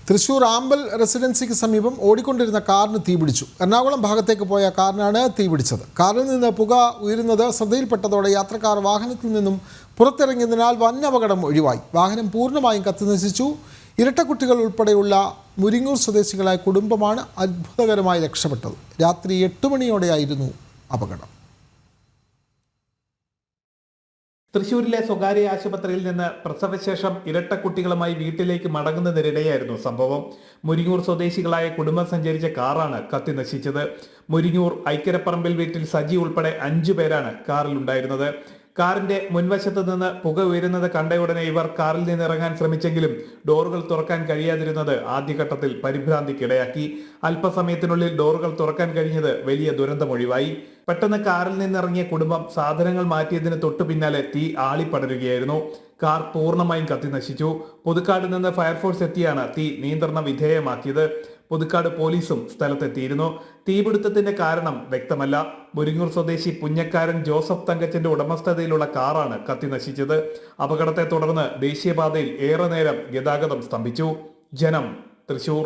തൃശൂർ ആമ്പൽ റെസിഡൻസിക്ക് സമീപം ഓടിക്കൊണ്ടിരുന്ന കാറിന് തീപിടിച്ചു. എറണാകുളം ഭാഗത്തേക്ക് പോയ കാറിനാണ് തീപിടിച്ചത്. കാറിൽ നിന്ന് പുക ഉയരുന്നത് ശ്രദ്ധയിൽപ്പെട്ടതോടെ യാത്രക്കാർ വാഹനത്തിൽ നിന്നും പുറത്തിറങ്ങിയതിനാൽ വൻ അപകടം ഒഴിവായി. വാഹനം പൂർണ്ണമായും കത്തിനശിച്ചു. ഇരട്ടക്കുട്ടികൾ ഉൾപ്പെടെയുള്ള മുരിങ്ങൂർ സ്വദേശികളായ കുടുംബമാണ് അത്ഭുതകരമായി രക്ഷപ്പെട്ടത്. രാത്രി 8 മണിയോടെയായിരുന്നു അപകടം. തൃശൂരിലെ സ്വകാര്യ ആശുപത്രിയിൽ നിന്ന് പ്രസവശേഷം ഇരട്ടക്കുട്ടികളുമായി വീട്ടിലേക്ക് മടങ്ങുന്നതിനിടെയായിരുന്നു സംഭവം. മുരിങ്ങൂർ സ്വദേശികളായ കുടുംബം സഞ്ചരിച്ച കാറാണ് കത്തി നശിച്ചത്. മുരിങ്ങൂർ ഐക്കരപ്പറമ്പിൽ വീട്ടിൽ സജി ഉൾപ്പെടെ 5 പേരാണ് കാറിലുണ്ടായിരുന്നത്. കാറിന്റെ മുൻവശത്ത് നിന്ന് പുക ഉയരുന്നത് കണ്ടയുടനെ ഇവർ കാറിൽ നിന്ന് ഇറങ്ങാൻ ശ്രമിച്ചെങ്കിലും ഡോറുകൾ തുറക്കാൻ കഴിയാതിരുന്നത് ആദ്യഘട്ടത്തിൽ പരിഭ്രാന്തിക്കിടയാക്കി. അല്പസമയത്തിനുള്ളിൽ ഡോറുകൾ തുറക്കാൻ കഴിഞ്ഞത് വലിയ ദുരന്തമൊഴിവായി. പെട്ടെന്ന് കാറിൽ നിന്നിറങ്ങിയ കുടുംബം സാധനങ്ങൾ മാറ്റിയതിന് തൊട്ടു പിന്നാലെ തീ ആളിപ്പടരുകയായിരുന്നു. കാർ പൂർണ്ണമായും കത്തി നശിച്ചു. പുതുക്കാട് നിന്ന് ഫയർഫോഴ്സ് എത്തിയാണ് തീ നിയന്ത്രണ വിധേയമാക്കിയത്. പുതുക്കാട് പോലീസും സ്ഥലത്തെത്തിയിരുന്നു. തീപിടുത്തത്തിന്റെ കാരണം വ്യക്തമല്ല. മുരിങ്ങൂർ സ്വദേശി പുഞ്ഞക്കാരൻ ജോസഫ് തങ്കച്ചന്റെ ഉടമസ്ഥതയിലുള്ള കാറാണ് കത്തി നശിച്ചത്. അപകടത്തെ തുടർന്ന് ദേശീയപാതയിൽ ഏറെ നേരം ഗതാഗതം സ്തംഭിച്ചു. ജനം, തൃശൂർ.